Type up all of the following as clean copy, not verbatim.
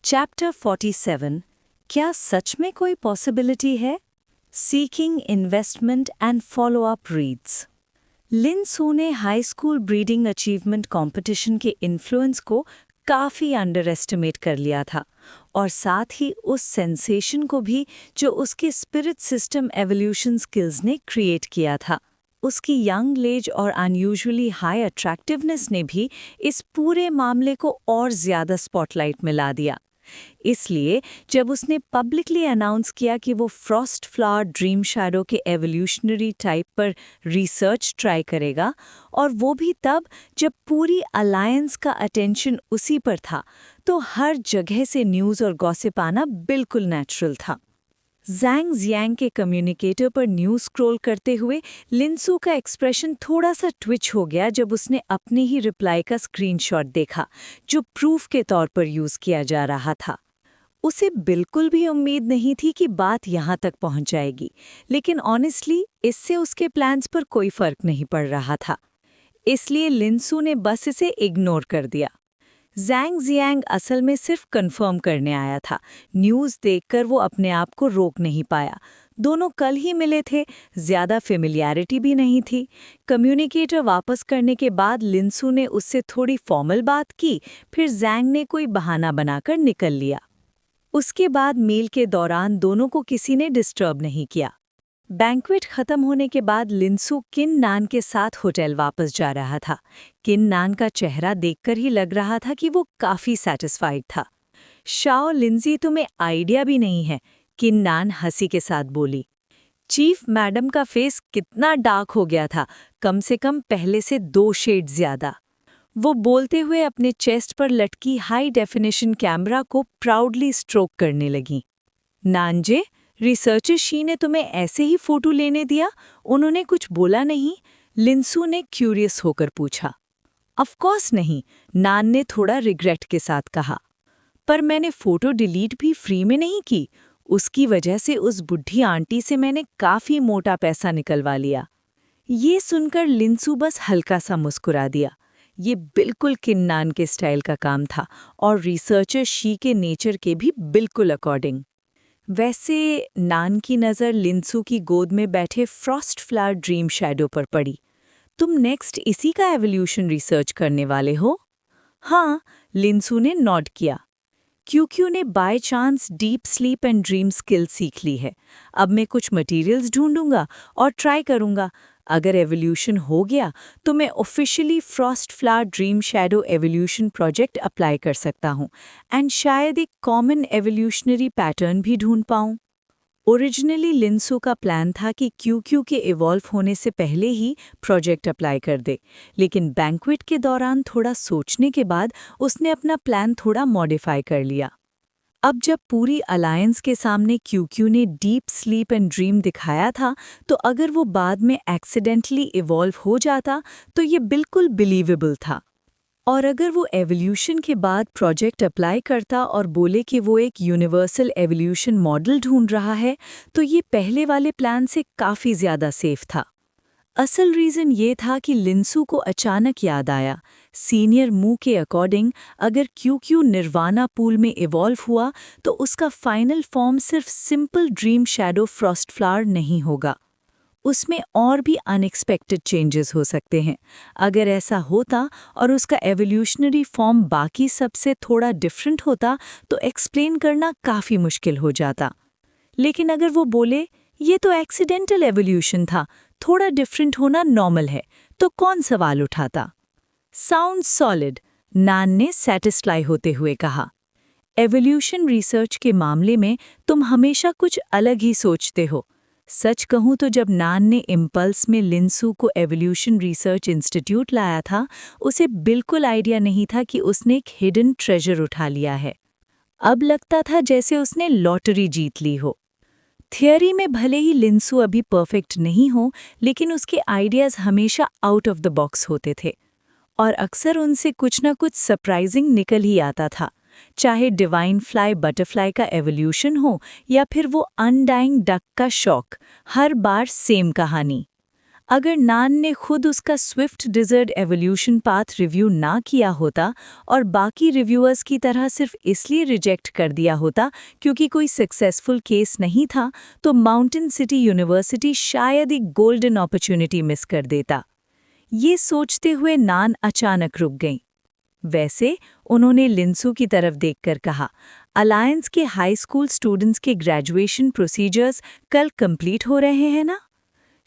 Chapter 47 क्या सच में कोई पॉसिबिलिटी है? Seeking investment and follow up reads. Lin Su ने high school breeding achievement competition के इन्फ्लुएंस को काफ़ी अंडर एस्टिमेट कर लिया था और साथ ही उस सेंसेशन को भी जो उसके स्पिरिट सिस्टम एवोल्यूशन स्किल्स ने क्रिएट किया था। उसकी यंग एज और अनयूजुअली हाई अट्रैक्टिवनेस ने भी इस पूरे मामले को और ज़्यादा स्पॉटलाइट में ला दिया। इसलिए जब उसने पब्लिकली अनाउंस किया कि वो फ्रॉस्ट फ्लावर ड्रीम शैडो के एवोल्यूशनरी टाइप पर रिसर्च ट्राई करेगा, और वो भी तब जब पूरी अलायंस का अटेंशन उसी पर था, तो हर जगह से न्यूज़ और गॉसिप आना बिल्कुल नेचुरल था। ज़ैंग जियांग के कम्युनिकेटर पर न्यूज़ स्क्रॉल करते हुए लिनसू का एक्सप्रेशन थोड़ा सा ट्विच हो गया जब उसने अपने ही रिप्लाई का स्क्रीनशॉट देखा, जो प्रूफ के तौर पर यूज़ किया जा रहा था। उसे बिल्कुल भी उम्मीद नहीं थी कि बात यहाँ तक पहुँच जाएगी, लेकिन ऑनेस्टली इससे उसके प्लान्स पर कोई फ़र्क नहीं पड़ रहा था। इसलिए लिनसू ने बस इसे इग्नोर कर दिया। ज़ैंग जियांग असल में सिर्फ कंफर्म करने आया था। न्यूज़ देखकर वो अपने आप को रोक नहीं पाया। दोनों कल ही मिले थे, ज़्यादा फेमिलियरिटी भी नहीं थी। कम्युनिकेटर वापस करने के बाद लिनसू ने उससे थोड़ी फॉर्मल बात की, फिर ज़ैंग ने कोई बहाना बनाकर निकल लिया। उसके बाद मील के दौरान दोनों को किसी ने डिस्टर्ब नहीं किया। बैंक्वेट खत्म होने के बाद लिनसू किन नान के साथ होटल वापस जा रहा था। किन नान का चेहरा देखकर ही लग रहा था कि वो काफी सेटिस्फाइड था। शाओ लिंजी, तुम्हें आइडिया भी नहीं है, किन नान हंसी के साथ बोली। चीफ मैडम का फेस कितना डार्क हो गया था, कम से कम पहले से 2 शेड ज्यादा। वो बोलते हुए अपने चेस्ट पर लटकी हाई डेफिनेशन कैमरा को प्राउडली स्ट्रोक करने लगी। नानजे, रिसर्चर शी ने तुम्हें ऐसे ही फोटो लेने दिया? उन्होंने कुछ बोला नहीं? लिनसू ने क्यूरियस होकर पूछा। ऑफ कोर्स नहीं, नान ने थोड़ा रिग्रेट के साथ कहा। पर मैंने फोटो डिलीट भी फ्री में नहीं की। उसकी वजह से उस बुढ़ी आंटी से मैंने काफी मोटा पैसा निकलवा लिया। ये सुनकर लिनसू बस हल्का सा मुस्कुरा दिया। ये बिल्कुल किन्नान के स्टाइल का काम था और रिसर्चर शी के नेचर के भी बिल्कुल अकॉर्डिंग। वैसे नान की नज़र लिनसू की गोद में बैठे फ्रॉस्ट फ्लावर ड्रीम शैडो पर पड़ी। तुम नेक्स्ट इसी का एवोल्यूशन रिसर्च करने वाले हो? हाँ, लिनसू ने नॉड किया। क्यूक्यू ने by chance deep sleep and dream skill सीख ली है। अब मैं कुछ मटेरियल्स ढूंढूंगा और ट्राई करूंगा। अगर एवोल्यूशन हो गया तो मैं officially Frost flower dream shadow evolution project apply कर सकता हूं एंड शायद एक कॉमन एवोल्यूशनरी पैटर्न भी ढूंढ पाऊं। ओरिजिनली लिनसू का प्लान था कि क्यूक्यू के इवॉल्व होने से पहले ही प्रोजेक्ट अप्लाई कर दे, लेकिन बैंक्वेट के दौरान थोड़ा सोचने के बाद उसने अपना प्लान थोड़ा मॉडिफाई कर लिया। अब जब पूरी अलायंस के सामने क्यूक्यू ने डीप स्लीप एंड ड्रीम दिखाया था, तो अगर वो बाद में एक्सीडेंटली इवॉल्व हो जाता तो ये बिल्कुल बिलीवेबल था। और अगर वो एवोल्यूशन के बाद प्रोजेक्ट अप्लाई करता और बोले कि वो एक यूनिवर्सल एवोल्यूशन मॉडल ढूंढ रहा है, तो ये पहले वाले प्लान से काफ़ी ज़्यादा सेफ था। असल रीज़न ये था कि लिनसू को अचानक याद आया, सीनियर मू के अकॉर्डिंग अगर क्यूक्यू निर्वाणा पूल में इवॉल्व हुआ तो उसका फाइनल फॉर्म सिर्फ simple dream shadow Frost flower नहीं होगा। उसमें और भी अनएक्सपेक्टेड चेंजेस हो सकते हैं। अगर ऐसा होता और उसका एवोल्यूशनरी फॉर्म बाकी सबसे थोड़ा डिफरेंट होता तो एक्सप्लेन करना काफ़ी मुश्किल हो जाता। लेकिन अगर वो बोले ये तो एक्सीडेंटल एवोल्यूशन था, थोड़ा डिफरेंट होना नॉर्मल है, तो कौन सवाल उठाता? साउंड सॉलिड, नान ने सैटिस्फाई होते हुए कहा। एवोल्यूशन रिसर्च के मामले में तुम हमेशा कुछ अलग ही सोचते हो। सच कहूं तो जब नान ने इम्पल्स में लिनसू को एवोल्यूशन रिसर्च इंस्टीट्यूट लाया था, उसे बिल्कुल आइडिया नहीं था कि उसने एक हिडन ट्रेजर उठा लिया है। अब लगता था जैसे उसने लॉटरी जीत ली हो। थियरी में भले ही लिनसू अभी परफेक्ट नहीं हो, लेकिन उसके आइडियाज़ हमेशा आउट ऑफ द बॉक्स होते थे और अक्सर उनसे कुछ ना कुछ सरप्राइजिंग निकल ही आता था। चाहे डिवाइन फ्लाई बटरफ्लाई का एवोल्यूशन हो या फिर वो अनडाइंग डक का शौक, हर बार सेम कहानी। अगर नान ने खुद उसका swift desert evolution path review ना किया होता और बाकी रिव्यूअर्स की तरह सिर्फ इसलिए रिजेक्ट कर दिया होता क्योंकि कोई सक्सेसफुल केस नहीं था, तो माउंटेन सिटी यूनिवर्सिटी शायद एक गोल्डन अपॉर्चुनिटी मिस कर देता। ये सोचते हुए नान अचानक रुक गईं। वैसे उन्होंने लिंसू की तरफ देखकर कहा, अलायंस के हाई स्कूल स्टूडेंट्स के ग्रेजुएशन प्रोसीजर्स कल कंप्लीट हो रहे हैं ना?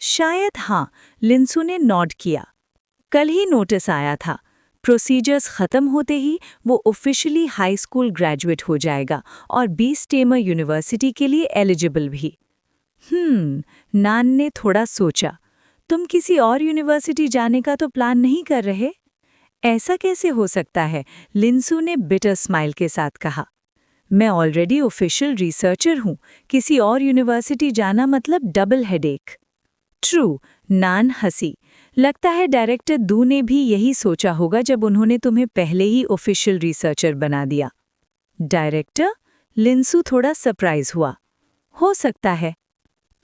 शायद हाँ, लिंसू ने नॉड किया। कल ही नोटिस आया था। प्रोसीजर्स खत्म होते ही वो ऑफिशियली हाई स्कूल ग्रेजुएट हो जाएगा और बी स्टेमर यूनिवर्सिटी के लिए एलिजिबल भी। नान ने थोड़ा सोचा। तुम किसी और यूनिवर्सिटी जाने का तो प्लान नहीं कर रहे? ऐसा कैसे हो सकता है? लिंसू ने बिटर स्माइल के साथ कहा। मैं ऑलरेडी ऑफिशियल रिसर्चर हूँ, किसी और यूनिवर्सिटी जाना मतलब डबल हेडेक। ट्रू, नान हंसी। लगता है डायरेक्टर दू ने भी यही सोचा होगा जब उन्होंने तुम्हें पहले ही ऑफिशियल रिसर्चर बना दिया। डायरेक्टर? लिंसू थोड़ा सरप्राइज हुआ। हो सकता है।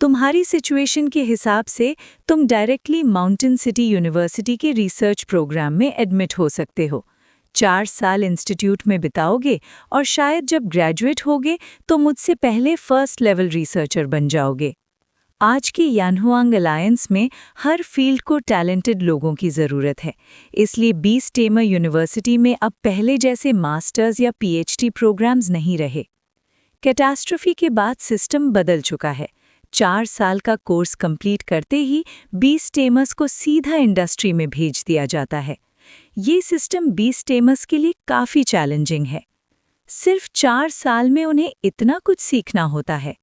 तुम्हारी सिचुएशन के हिसाब से तुम डायरेक्टली माउंटेन सिटी यूनिवर्सिटी के रिसर्च प्रोग्राम में एडमिट हो सकते हो। 4 साल इंस्टीट्यूट में बिताओगे और शायद जब ग्रेजुएट होगे तो मुझसे पहले फर्स्ट लेवल रिसर्चर बन जाओगे। आज की यानहुआंग अलायंस में हर फील्ड को टैलेंटेड लोगों की ज़रूरत है, इसलिए बी स्टेमर यूनिवर्सिटी में अब पहले जैसे मास्टर्स या पीएचडी प्रोग्राम्स नहीं रहे। कैटास्ट्रोफी के बाद सिस्टम बदल चुका है। 4 साल का कोर्स कंप्लीट करते ही बी स्टेमर्स को सीधा इंडस्ट्री में भेज दिया जाता है। ये सिस्टम बी स्टेमर्स के लिए काफ़ी चैलेंजिंग है। सिर्फ 4 साल में उन्हें इतना कुछ सीखना होता है।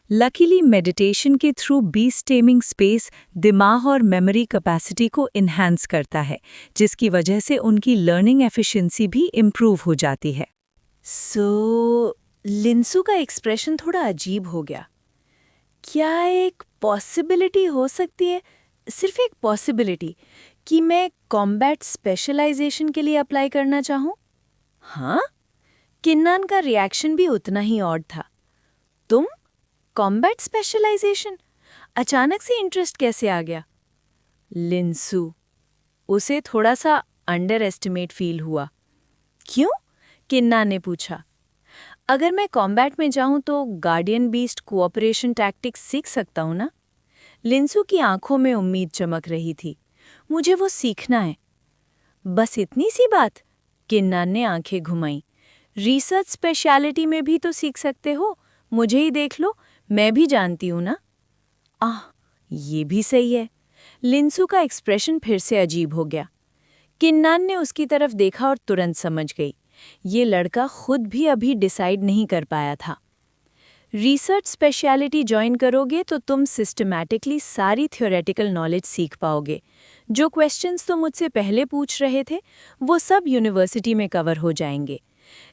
लकीली मेडिटेशन के थ्रू बी स्टेमिंग स्पेस दिमाग और मेमोरी कैपेसिटी को इन्हांस करता है, जिसकी वजह से उनकी लर्निंग एफिशिएंसी भी इम्प्रूव हो जाती है। लिंसू का एक्सप्रेशन थोड़ा अजीब हो गया। क्या एक पॉसिबिलिटी हो सकती है, सिर्फ एक पॉसिबिलिटी, कि मैं कॉम्बैट स्पेशलाइजेशन के लिए अप्लाई करना चाहूँ? हाँ? किन्नान का रिएक्शन भी उतना ही ऑड था। तुम कॉम्बैट स्पेशलाइजेशन? अचानक से इंटरेस्ट कैसे आ गया? लिंसू, उसे थोड़ा सा अंडर एस्टिमेट फील हुआ। क्यों? किन्नान ने पूछा। अगर मैं कॉम्बैट में जाऊं तो गार्डियन बीस्ट कोऑपरेशन टैक्टिक्स सीख सकता हूं ना? लिंसू की आंखों में उम्मीद चमक रही थी। मुझे वो सीखना है। बस इतनी सी बात? किन्नान ने आंखें घुमाई। रिसर्च स्पेशलिटी में भी तो सीख सकते हो। मुझे ही देख लो, मैं भी जानती हूं ना। ये भी सही है। लिंसू का एक्सप्रेशन फिर से अजीब हो गया। किन्नान ने उसकी तरफ देखा और तुरंत समझ गई, ये लड़का खुद भी अभी डिसाइड नहीं कर पाया था। रिसर्च स्पेशलिटी ज्वाइन करोगे तो तुम सिस्टमैटिकली सारी थ्योरेटिकल नॉलेज सीख पाओगे। जो क्वेश्चंस तुम मुझसे पहले पूछ रहे थे, वो सब यूनिवर्सिटी में कवर हो जाएंगे।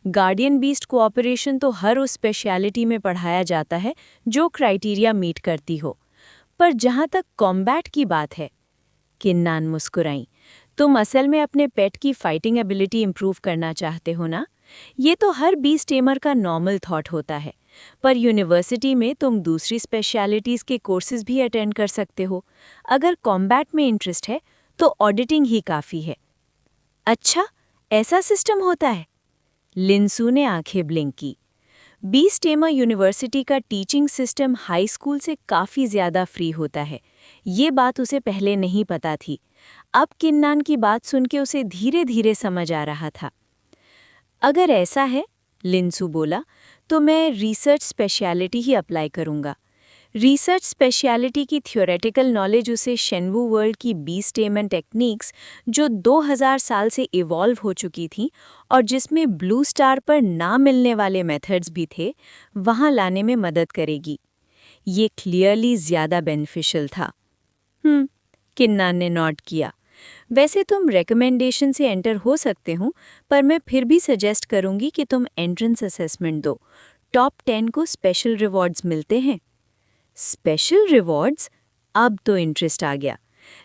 गार्डियन बीस्ट कोऑपरेशन तो हर उस स्पेशलिटी में पढ़ाया जाता है जो क्राइटेरिया मीट करती हो। पर जहाँ तक कॉम्बैट की बात है, किन्नान मुस्कुराई, तुम असल में अपने पेट की फाइटिंग एबिलिटी इंप्रूव करना चाहते हो ना? ये तो हर बी स्टेमर का नॉर्मल थॉट होता है। पर यूनिवर्सिटी में तुम दूसरी स्पेशलिटीज़ के कोर्सेज भी अटेंड कर सकते हो। अगर कॉम्बैट में इंटरेस्ट है तो ऑडिटिंग ही काफ़ी है। अच्छा, ऐसा सिस्टम होता है? लिंसू ने आंखें ब्लिंक की। बी स्टेमर यूनिवर्सिटी का टीचिंग सिस्टम हाई स्कूल से काफ़ी ज़्यादा फ्री होता है। ये बात उसे पहले नहीं पता थी। अब किन्नान की बात सुन के उसे धीरे धीरे समझ आ रहा था। अगर ऐसा है, लिंसू बोला, तो मैं रिसर्च स्पेशलिटी ही अप्लाई करूँगा। रिसर्च स्पेशलिटी की थ्योरेटिकल नॉलेज उसे शेनवू वर्ल्ड की बी स्टेमन टेक्निक्स, जो 2000 साल से इवॉल्व हो चुकी थी और जिसमें ब्लू स्टार पर ना मिलने वाले मेथड्स भी थे, वहाँ लाने में मदद करेगी। ये क्लियरली ज़्यादा बेनिफिशियल था। किन्नान ने नोट किया। वैसे तुम रिकमेंडेशन से एंटर हो सकते हो, पर मैं फिर भी सजेस्ट करूँगी कि तुम एंट्रेंस असेसमेंट दो। टॉप 10 को स्पेशल रिवॉर्ड्स मिलते हैं। Special rewards? अब तो इंटरेस्ट आ गया।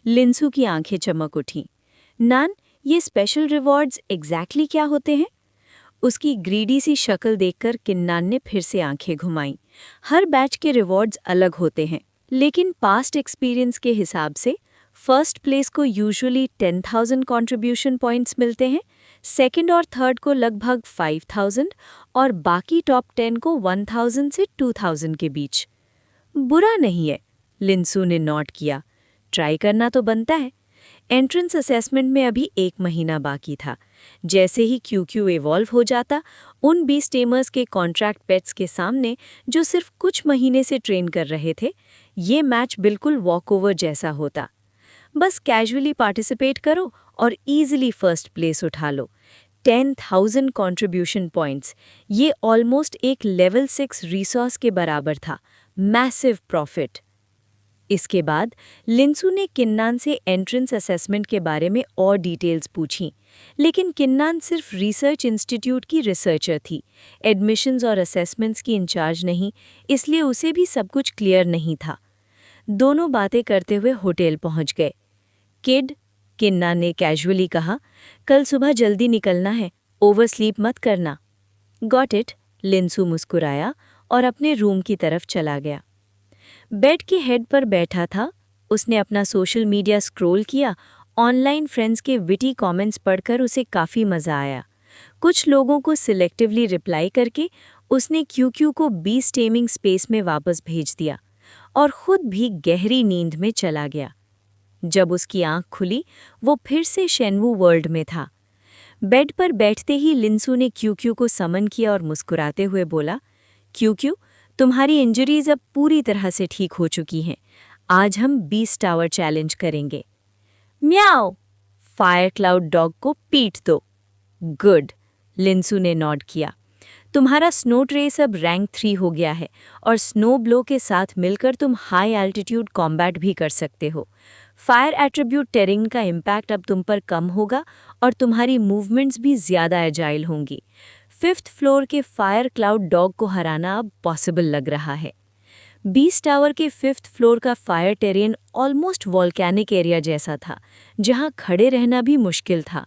लिंसू की आंखें चमक उठीं। नान, ये स्पेशल रिवॉर्ड्स एग्जैक्टली क्या होते हैं? उसकी ग्रीडी सी शक्ल देखकर किन्नान ने फिर से आंखें घुमाईं। हर बैच के रिवॉर्ड्स अलग होते हैं, लेकिन पास्ट एक्सपीरियंस के हिसाब से फर्स्ट प्लेस को यूजुअली 10,000 कंट्रीब्यूशन पॉइंट्स मिलते हैं, सेकंड और थर्ड को लगभग 5,000 और बाकी टॉप 10 को 1,000 से 2,000 के बीच। बुरा नहीं है, लिंसू ने नोट किया। ट्राई करना तो बनता है। एंट्रेंस असेसमेंट में अभी 1 महीना बाकी था। जैसे ही क्यूक्यू इवॉल्व हो जाता, उन 20 टेमर्स के कॉन्ट्रैक्ट पेट्स के सामने जो सिर्फ कुछ महीने से ट्रेन कर रहे थे, ये मैच बिल्कुल वॉकओवर जैसा होता। बस कैजुअली पार्टिसिपेट करो और इजीली फर्स्ट प्लेस उठा लो। 10,000 कंट्रीब्यूशन पॉइंट्स, ये ऑलमोस्ट एक लेवल 6 रिसोर्स के बराबर था। Massive profit. इसके बाद लिंसू ने किन्नान से एंट्रेंस असेसमेंट के बारे में और डिटेल्स पूछी, लेकिन किन्नान सिर्फ रिसर्च इंस्टीट्यूट की रिसर्चर थी, एडमिशन्स और असेसमेंट्स की इंचार्ज नहीं, इसलिए उसे भी सब कुछ क्लियर नहीं था। दोनों बातें करते हुए होटल पहुंच गए। किड, किन्नान ने कैजुअली कहा, कल सुबह जल्दी निकलना है, ओवर स्लीप मत करना। गॉट इट, लिंसू मुस्कुराया और अपने रूम की तरफ चला गया। बेड के हेड पर बैठा था। उसने अपना सोशल मीडिया स्क्रॉल किया। ऑनलाइन फ्रेंड्स के विटी कमेंट्स पढ़कर उसे काफ़ी मज़ा आया। कुछ लोगों को सिलेक्टिवली रिप्लाई करके उसने क्यूक्यू को 20 टेमिंग स्पेस में वापस भेज दिया और खुद भी गहरी नींद में चला गया। जब उसकी आंख खुली, वो फिर से शेनवू वर्ल्ड में था। बेड पर बैठते ही लिंसू ने क्यूक्यू को समन किया और मुस्कुराते हुए बोला, क्यूक्यू, तुम्हारी इंजरीज अब पूरी तरह से ठीक हो चुकी हैं। आज हम 20 टावर चैलेंज करेंगे। म्याओ, फायर क्लाउड डॉग को पीट दो। गुड, लिंसू ने नॉड किया। तुम्हारा स्नो ट्रेस अब रैंक 3 हो गया है और स्नो ब्लो के साथ मिलकर तुम हाई एल्टीट्यूड कॉम्बैट भी कर सकते हो। फायर एट्रीब्यूट टेरिंग का इम्पैक्ट अब तुम पर कम होगा और तुम्हारी मूवमेंट्स भी ज़्यादा एजाइल होंगी। 5th फ्लोर के फायर क्लाउड डॉग को हराना अब पॉसिबल लग रहा है। 20 टावर के 5th फ्लोर का fire terrain almost volcanic area जैसा था, जहां खड़े रहना भी मुश्किल था।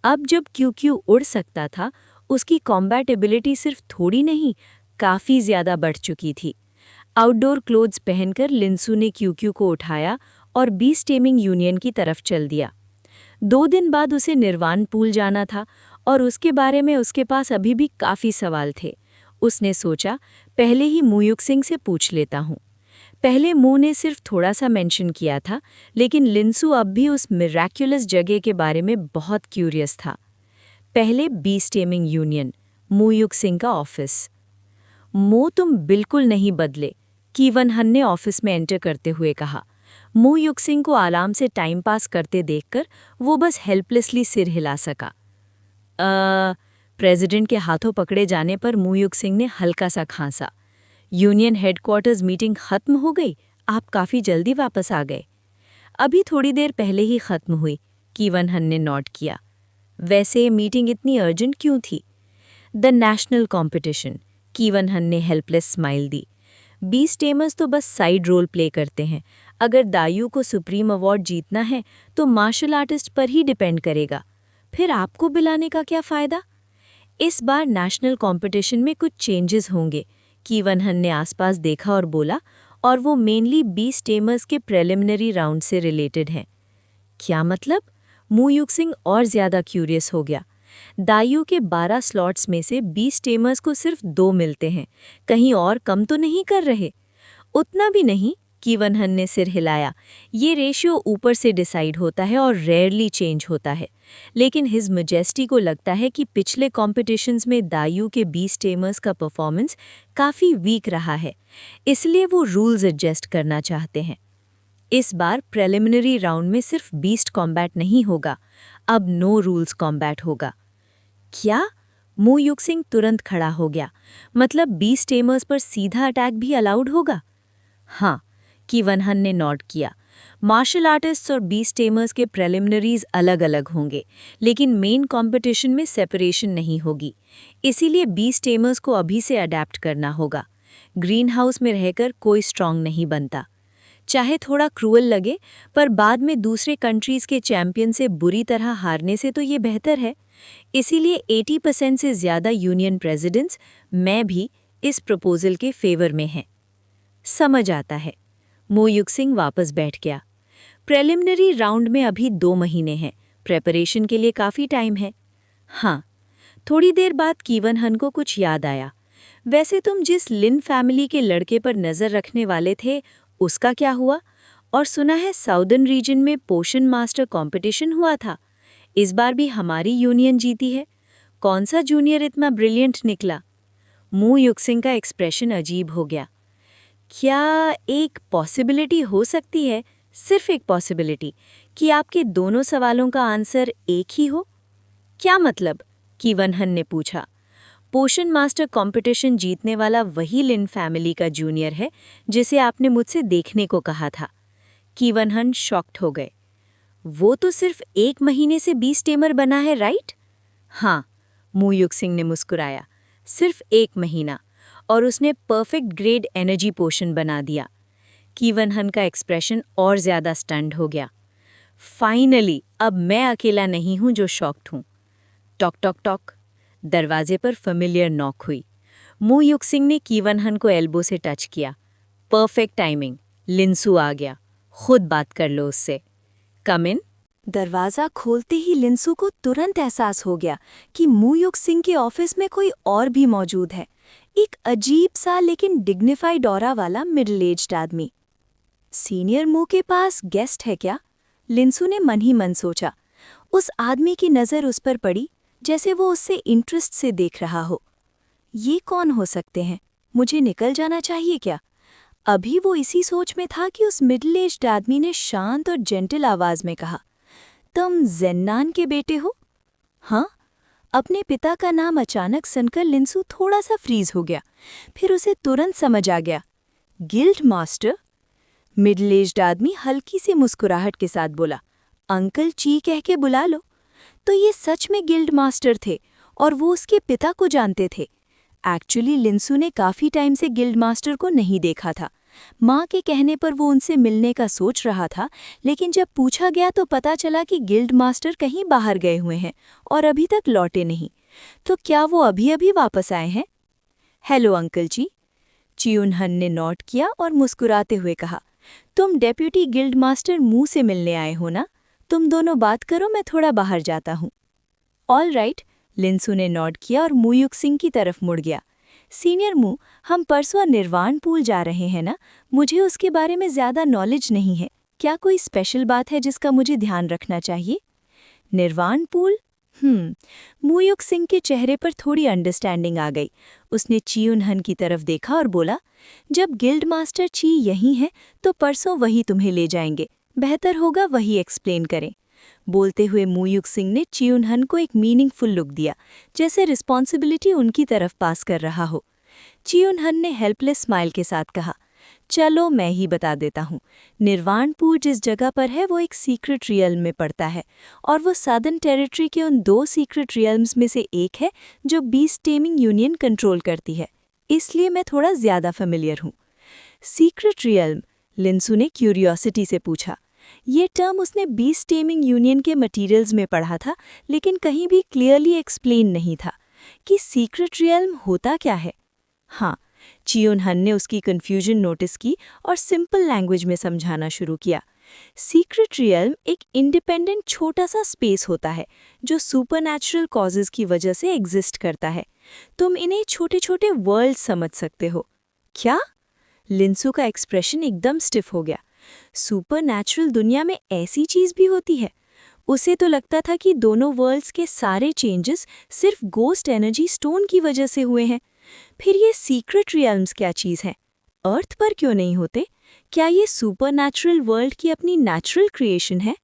अब जब क्यूक्यू उड़ सकता था, उसकी कॉम्बैट एबिलिटी सिर्फ थोड़ी नहीं, काफ़ी ज़्यादा बढ़ चुकी थी। आउटडोर क्लोथ्स पहनकर लिंसू ने क्यूक्यू को उठाया और 20 टेमिंग यूनियन की तरफ चल दिया। 2 दिन बाद उसे निर्वाण पूल जाना था और उसके बारे में उसके पास अभी भी काफ़ी सवाल थे। उसने सोचा, पहले ही मुयुक सिंह से पूछ लेता हूँ। पहले मू ने सिर्फ थोड़ा सा मेंशन किया था, लेकिन लिंसू अब भी उस मिराक्युलस जगह के बारे में बहुत क्यूरियस था। पहले 20 टेमिंग यूनियन, मुयुक सिंह का ऑफिस। मो, तुम बिल्कुल नहीं बदले, कीवन हन ने ऑफिस में एंटर करते हुए कहा। मुयुक सिंह को आराम से टाइम पास करते देखकर वो बस हेल्पलेसली सिर हिला सका। प्रेसिडेंट के हाथों पकड़े जाने पर मुयुक सिंह ने हल्का सा खांसा। यूनियन हेडक्वार्टर्स मीटिंग खत्म हो गई, आप काफ़ी जल्दी वापस आ गए। अभी थोड़ी देर पहले ही खत्म हुई, कीवन हन ने नोट किया। वैसे मीटिंग इतनी अर्जेंट क्यों थी? द नेशनल कॉम्पिटिशन, कीवन हन ने हेल्पलेस स्माइल दी। 20 टेमर्स तो बस साइड रोल प्ले करते हैं। अगर दायू को सुप्रीम अवार्ड जीतना है तो मार्शल आर्टिस्ट पर ही डिपेंड करेगा। फिर आपको बुलाने का क्या फ़ायदा? इस बार नेशनल कंपटीशन में कुछ चेंजेस होंगे, कीवन हन ने आसपास देखा और बोला, और वो मेनली 20 टेमर्स के प्रिलिमिनरी राउंड से रिलेटेड हैं। क्या मतलब? मुयुक सिंह और ज़्यादा क्यूरियस हो गया। दायू के 12 स्लॉट्स में से 20 टेमर्स को सिर्फ 2 मिलते हैं, कहीं और कम तो नहीं कर रहे? उतना भी नहीं, कीवन हन ने सिर हिलाया। ये रेशियो ऊपर से डिसाइड होता है और रेयरली चेंज होता है, लेकिन हिज मैजेस्टी को लगता है कि पिछले कॉम्पिटिशन्स में दायू के 20 टेमर्स का परफॉर्मेंस काफ़ी वीक रहा है, इसलिए वो रूल्स एडजस्ट करना चाहते हैं। इस बार प्रिलिमिनरी राउंड में सिर्फ बीस्ट कॉम्बैट नहीं होगा, अब नो रूल्स कॉम्बैट होगा। क्या? मुयुक सिंह तुरंत खड़ा हो गया। मतलब 20 टेमर्स पर सीधा अटैक भी अलाउड होगा? हाँ, कीवन हन ने नोट किया। मार्शल आर्टिस्ट्स और 20 टेमर्स के प्रिलिमिनरीज अलग अलग होंगे, लेकिन मेन कंपटीशन में सेपरेशन नहीं होगी। इसीलिए 20 टेमर्स को अभी से अडैप्ट करना होगा। ग्रीन हाउस में रहकर कोई स्ट्रांग नहीं बनता। चाहे थोड़ा क्रूअल लगे, पर बाद में दूसरे कंट्रीज के चैंपियन से बुरी तरह हारने से तो ये बेहतर है। इसीलिए 80% से ज़्यादा यूनियन प्रेसिडेंट्स, मैं भी, इस प्रपोजल के फेवर में हैं। समझ आता है। मुयुक सिंह वापस बैठ गया। प्रिलिमिनरी राउंड में अभी 2 महीने हैं, प्रेपरेशन के लिए काफ़ी टाइम है। हाँ, थोड़ी देर बाद कीवन हन को कुछ याद आया। वैसे तुम जिस लिन फैमिली के लड़के पर नज़र रखने वाले थे, उसका क्या हुआ? और सुना है साउदर्न रीजन में पोशन मास्टर कंपटीशन हुआ था। इस बार भी हमारी यूनियन जीती है। कौन सा जूनियर इतना ब्रिलियंट निकला? मू युक्सिंग का एक्सप्रेशन अजीब हो गया। क्या एक पॉसिबिलिटी हो सकती है, सिर्फ एक पॉसिबिलिटी, कि आपके दोनों सवालों का आंसर एक ही हो? क्या मतलब? कीवन हन ने पूछा। पोशन मास्टर कंपटीशन जीतने वाला वही लिन फैमिली का जूनियर है जिसे आपने मुझसे देखने को कहा था। कीवन हन शॉक्ड हो गए। वो तो सिर्फ 1 महीने से 20 टेमर बना है, राइट? हाँ, मू युक्सिंग ने मुस्कुराया। सिर्फ 1 महीना, और उसने परफेक्ट ग्रेड एनर्जी पोशन बना दिया। कीवन हन का एक्सप्रेशन और ज्यादा स्टन्ड हो गया। फाइनली अब मैं अकेला नहीं हूं जो शॉक्ड हूं। Talk talk talk. दरवाजे पर फेमिलियर नॉक हुई। मू युक्सिंग ने कीवन हन को एल्बो से टच किया। Perfect timing. लिंसू आ गया। खुद बात कर लो उससे। कम इन। दरवाज़ा खोलते ही लिंसू को तुरंत एहसास हो गया कि मू युक्सिंग के ऑफिस में कोई और भी मौजूद है। एक अजीब सा लेकिन डिग्निफाइड ऑरा वाला मिडिल एज्ड आदमी। सीनियर मू के पास गेस्ट है क्या? लिंसू ने मन ही मन सोचा। उस आदमी की नज़र उस पर पड़ी, जैसे वो उससे इंटरेस्ट से देख रहा हो। ये कौन हो सकते हैं? मुझे निकल जाना चाहिए क्या? अभी वो इसी सोच में था कि उस मिडिल एज्ड आदमी ने शांत और जेंटल आवाज में कहा, तुम जेन्नान के बेटे हो? हाँ? अपने पिता का नाम अचानक सुनकर लिंसू थोड़ा सा फ्रीज हो गया। फिर उसे तुरंत समझ आ गया। Guild master? मिडिल एज्ड आदमी हल्की सी मुस्कुराहट के साथ बोला, अंकल ची कह के बुला लो। तो ये सच में गिल्ड मास्टर थे और वो उसके पिता को जानते थे। एक्चुअली लिंसू ने काफ़ी टाइम से गिल्ड मास्टर को नहीं देखा था। माँ के कहने पर वो उनसे मिलने का सोच रहा था, लेकिन जब पूछा गया तो पता चला कि गिल्ड मास्टर कहीं बाहर गए हुए हैं और अभी तक लौटे नहीं। तो क्या वो अभी अभी वापस आए हैं? हेलो अंकल जी। चियुन हन ने नोट किया और मुस्कुराते हुए कहा, तुम डेप्यूटी गिल्ड मास्टर मू से मिलने आए हो ना? तुम दोनों बात करो, मैं थोड़ा बाहर जाता हूँ। All right. लिंसू ने नोट किया और मू युक्सिंग की तरफ मुड़ गया। सीनियर मू, हम परसों निर्वाण पूल जा रहे हैं ना? मुझे उसके बारे में ज़्यादा नॉलेज नहीं है। क्या कोई स्पेशल बात है जिसका मुझे ध्यान रखना चाहिए? निर्वाण पूल? मू युक्सिंग के चेहरे पर थोड़ी अंडरस्टैंडिंग आ गई। उसने चियुन हन की तरफ देखा और बोला, जब गिल्ड मास्टर ची यहीं है तो परसों वही तुम्हें ले जाएंगे। बेहतर होगा वही एक्सप्लेन करें। बोलते हुए मू युक्सिंग ने चियुन हन को एक मीनिंगफुल लुक दिया, जैसे रिस्पॉन्सिबिलिटी उनकी तरफ पास कर रहा हो। चियुन हन ने हेल्पलेस स्माइल के साथ कहा, चलो मैं ही बता देता हूँ। निर्वाणपुर जिस जगह पर है वो एक सीक्रेट रियल्म में पड़ता है, और वो सादर्न टेरिटरी के उन 2 सीक्रेट रियल्म्स में से एक है जो बीस्ट टेमिंग यूनियन कंट्रोल करती है। इसलिए मैं थोड़ा ज़्यादा फेमिलियर हूँ। Secret realm? लिंसू ने क्यूरियोसिटी से पूछा। ये टर्म उसने बीस्ट टेमिंग यूनियन के मटेरियल्स में पढ़ा था, लेकिन कहीं भी क्लियरली एक्सप्लेन नहीं था कि सीक्रेट रियल्म होता क्या है। हाँ, चियुन हन ने उसकी कन्फ्यूजन नोटिस की और सिंपल लैंग्वेज में समझाना शुरू किया। सीक्रेट रियल्म एक इंडिपेंडेंट छोटा सा स्पेस होता है जो सुपरनैचुरल कॉजेज की वजह से एग्जिस्ट करता है। तुम इन्हें छोटे छोटे वर्ल्ड समझ सकते हो। क्या? लिंसू का एक्सप्रेशन एकदम स्टिफ हो गया। सुपरनैचुरल दुनिया में ऐसी चीज भी होती है? उसे तो लगता था कि दोनों वर्ल्ड्स के सारे चेंजेस सिर्फ गोस्ट एनर्जी स्टोन की वजह से हुए हैं। फिर ये सीक्रेट रियल्म्स क्या चीज़ है? अर्थ पर क्यों नहीं होते? क्या ये सुपरनैचुरल वर्ल्ड की अपनी नेचुरल क्रिएशन है?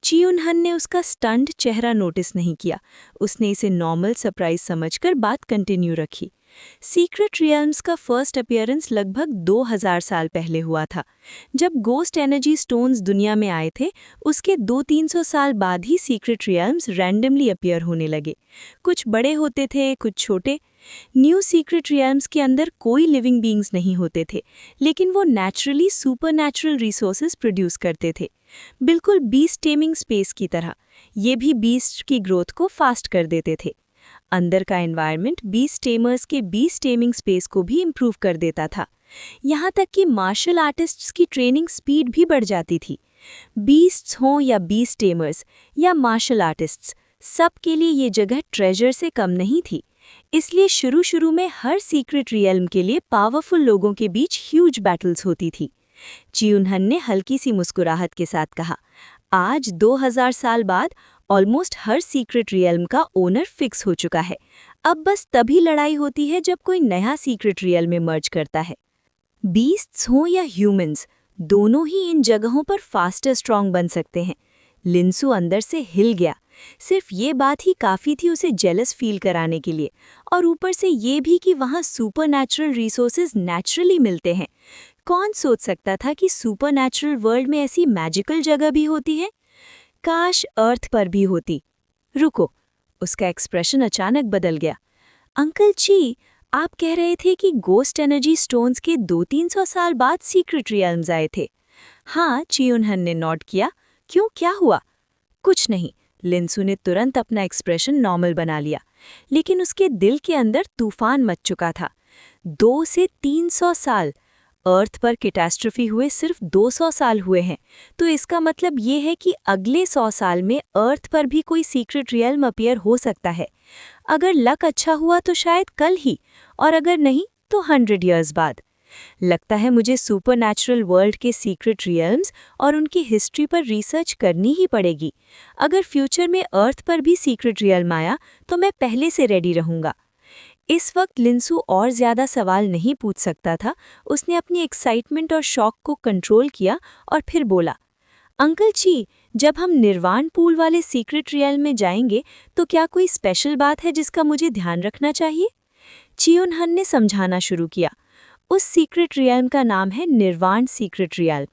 चियुन हन ने उसका स्टन्ड चेहरा नोटिस नहीं किया। उसने इसे नॉर्मल सरप्राइज समझकर बात कंटिन्यू रखी। सीक्रेट रियल्म्स का फर्स्ट अपीयरेंस लगभग 2000 साल पहले हुआ था। जब गोस्ट एनर्जी स्टोन्स दुनिया में आए थे, उसके 200-300 साल बाद ही सीक्रेट रियल्म्स रैंडमली अपीयर होने लगे। कुछ बड़े होते थे, कुछ छोटे। न्यू सीक्रेट रियल्म्स के अंदर कोई लिविंग बीइंग्स नहीं होते थे, लेकिन वो नेचुरली सुपरनैचुरल रिसोर्सेज प्रोड्यूस करते थे, बिल्कुल बीस्ट टेमिंग स्पेस की तरह। ये भी बीस्ट की ग्रोथ को फास्ट कर देते थे। अंदर का एनवायरनमेंट बीस्ट टेमर्स के बीस्ट टेमिंग स्पेस को भी इम्प्रूव कर देता था। यहाँ तक कि मार्शल आर्टिस्ट्स की ट्रेनिंग स्पीड भी बढ़ जाती थी। बीस्ट्स हों या बीस्ट टेमर्स या मार्शल आर्टिस्ट्स, सबके लिए ये जगह ट्रेजर से कम नहीं थी। इसलिए शुरू में हर सीक्रेट रियल्म के लिए पावरफुल लोगों के बीच ह्यूज बैटल्स होती थी। चियुनहन ने हल्की सी मुस्कुराहट के साथ कहा, आज 2000 साल बाद ऑलमोस्ट हर सीक्रेट रियल्म का ओनर फिक्स हो चुका है। अब बस तभी लड़ाई होती है जब कोई नया सीक्रेट रियल्म में मर्ज करता है। बीस्ट्स हों या ह्यूमंस, दोनों ही इन जगहों पर फास्टर स्ट्रॉन्ग बन सकते हैं। लिंसू अंदर से हिल गया। सिर्फ ये बात ही काफ़ी थी उसे जेलस फील कराने के लिए, और ऊपर से ये भी कि वहाँ सुपरनैचुरल रिसोर्सेज नेचुरली मिलते हैं। कौन सोच सकता था कि सुपरनैचुरल वर्ल्ड में ऐसी मैजिकल जगह भी होती है? काश अर्थ पर भी होती। रुको, उसका एक्सप्रेशन अचानक बदल गया। अंकल ची, आप कह रहे थे कि गोस्ट एनर्जी स्टोन्स के 200-300 साल बाद सीक्रेट रियल्म्स आए थे। हाँ, चियुनहन ने नोट किया। क्यों, क्या हुआ? कुछ नहीं। लिंसू ने तुरंत अपना एक्सप्रेशन नॉर्मल बना लिया, लेकिन उसके दिल के अंदर तूफान मच चुका था। 2 से 300 साल। अर्थ पर कैटास्ट्रोफी हुए सिर्फ 200 साल हुए हैं, तो इसका मतलब ये है कि अगले 100 साल में अर्थ पर भी कोई सीक्रेट रियल्म अपीयर हो सकता है। अगर लक अच्छा हुआ तो शायद कल ही, और अगर नहीं तो 100 ईयर्स बाद। लगता है मुझे सुपरनैचुरल वर्ल्ड के सीक्रेट रियल्म्स और उनकी हिस्ट्री पर रिसर्च करनी ही पड़ेगी। अगर फ्यूचर में अर्थ पर भी सीक्रेट रियल्म आया तो मैं पहले से रेडी रहूंगा। इस वक्त लिंसू और ज़्यादा सवाल नहीं पूछ सकता था। उसने अपनी एक्साइटमेंट और शौक को कंट्रोल किया और फिर बोला, अंकल जी, जब हम निर्वाण पूल वाले सीक्रेट रियल्म में जाएंगे तो क्या कोई स्पेशल बात है जिसका मुझे ध्यान रखना चाहिए? चियुनहन ने समझाना शुरू किया। उस सीक्रेट रियल्म का नाम है निर्वाण सीक्रेट रियल्म।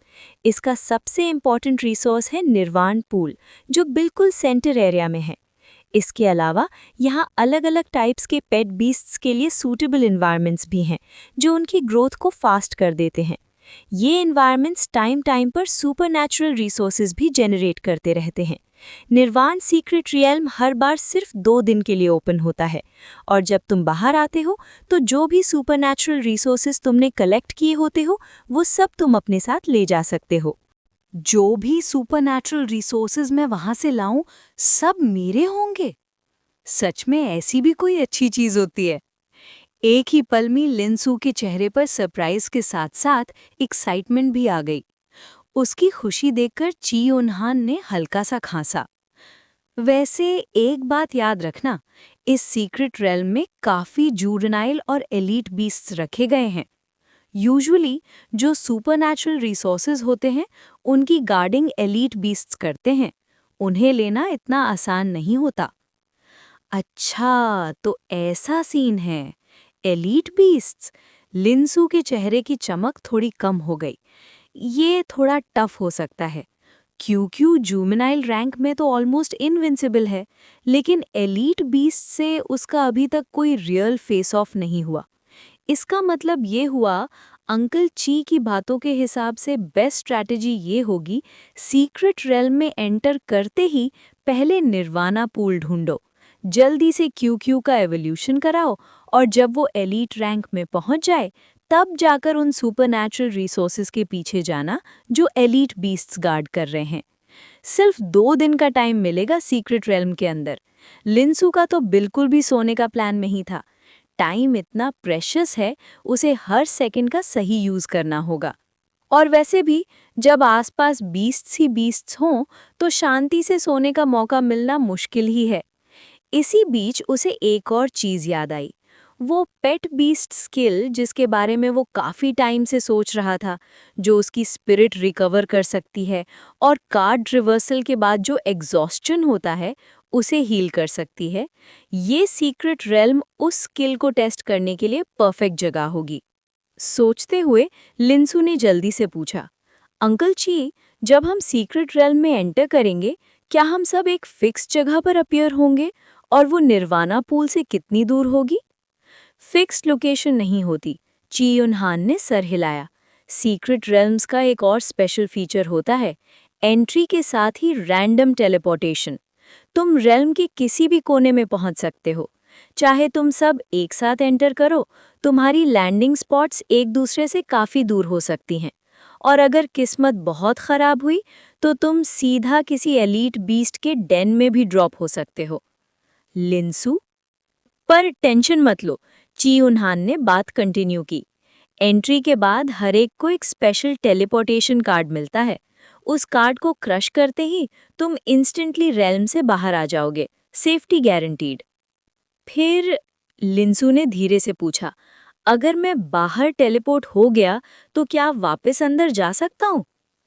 इसका सबसे इम्पॉर्टेंट रिसोर्स है निर्वाण पूल, जो बिल्कुल सेंटर एरिया में है। इसके अलावा यहाँ अलग-अलग टाइप्स के पेट बीस्ट्स के लिए सूटेबल एनवायरनमेंट्स भी हैं, जो उनकी ग्रोथ को फास्ट कर देते हैं। ये एनवायरनमेंट्स टाइम पर सुपरनैचुरल रिसोर्सेज भी जनरेट करते रहते हैं। निर्वाण सीक्रेट रियल्म हर बार सिर्फ 2 दिन के लिए ओपन होता है, और जब तुम बाहर आते हो तो जो भी सुपरनैचुरल रिसोर्सेज तुमने कलेक्ट किए होते हो वो सब तुम अपने साथ ले जा सकते हो। जो भी सुपरनैचुरल रिसोर्सेज मैं वहां से लाऊं, सब मेरे होंगे? सच में ऐसी भी कोई अच्छी चीज होती है? एक ही पल में लिंसू के चेहरे पर सरप्राइज के साथ साथ एक्साइटमेंट भी आ गई। उसकी खुशी देखकर चियुनहान ने हल्का सा खांसा। वैसे एक बात याद रखना, इस सीक्रेट रेल्म में काफी जूवेनाइल और एलीट बीस्ट्स रखे गए हैं। यूजुअली जो सुपरनैचुरल रिसोर्सेज होते हैं उनकी गार्डिंग एलीट बीस्ट्स करते हैं। उन्हें लेना इतना आसान नहीं होता। अच्छा, तो ऐसा सीन है। Elite beasts. लिंसू के चेहरे की चमक थोड़ी कम हो गई। ये थोड़ा टफ हो सकता है, क्योंकि जुवेनाइल रैंक में तो ऑलमोस्ट इनविंसिबल है, लेकिन एलीट बीस्ट से उसका अभी तक कोई रियल फेस ऑफ नहीं हुआ। इसका मतलब ये हुआ, अंकल ची की बातों के हिसाब से बेस्ट स्ट्रैटेजी ये होगी, सीक्रेट रेल्म में एंटर करते ही पहले निर्वाणा पूल ढूंढो, जल्दी से क्यू का एवोल्यूशन कराओ, और जब वो एलीट रैंक में पहुंच जाए तब जाकर उन सुपरनैचुरल रिसोर्सेज के पीछे जाना जो एलीट बीस्ट्स गार्ड कर रहे हैं। सिर्फ 2 दिन का टाइम मिलेगा सीक्रेट रेल्म के अंदर। लिंसू का तो बिल्कुल भी सोने का प्लान नहीं था। टाइम इतना प्रेशियस है, उसे हर सेकंड का सही यूज करना होगा। और वैसे भी जब आसपास बीस्ट्स ही बीस्ट्स हों तो शांति से सोने का मौका मिलना मुश्किल ही है। इसी बीच उसे एक और चीज याद आई, वो पेट बीस्ट स्किल जिसके बारे में वो काफ़ी टाइम से सोच रहा था, जो उसकी स्पिरिट रिकवर कर सकती है और कार्ड रिवर्सल के बाद जो एग्जॉस्शन होता है उसे हील कर सकती है। ये सीक्रेट रेल्म उस स्किल को टेस्ट करने के लिए परफेक्ट जगह होगी। सोचते हुए लिंसू ने जल्दी से पूछा, अंकल ची, जब हम सीक्रेट रेल्म में एंटर करेंगे क्या हम सब एक फिक्स जगह पर अपीयर होंगे, और वो निर्वाणा पूल से कितनी दूर होगी? फिक्स्ड लोकेशन नहीं होती, चियुनहान ने सर हिलाया। सीक्रेट रेल्म्स का एक और स्पेशल फीचर होता है, एंट्री के साथ ही रैंडम टेलीपोर्टेशन। तुम रेल्म के किसी भी कोने में पहुंच सकते हो। चाहे तुम सब एक साथ एंटर करो, तुम्हारी लैंडिंग स्पॉट्स एक दूसरे से काफ़ी दूर हो सकती हैं। और अगर किस्मत बहुत खराब हुई तो तुम सीधा किसी एलीट बीस्ट के डेन में भी ड्रॉप हो सकते हो। लिंसू, पर टेंशन मत लो, ची उन्हान ने बात कंटिन्यू की। एंट्री के बाद हर एक को एक स्पेशल टेलीपोर्टेशन कार्ड मिलता है। उस कार्ड को क्रश करते ही तुम इंस्टेंटली रेल्म से बाहर आ जाओगे, सेफ्टी गारंटीड। फिर लिंसू ने धीरे से पूछा, अगर मैं बाहर टेलीपोर्ट हो गया तो क्या वापस अंदर जा सकता हूँ?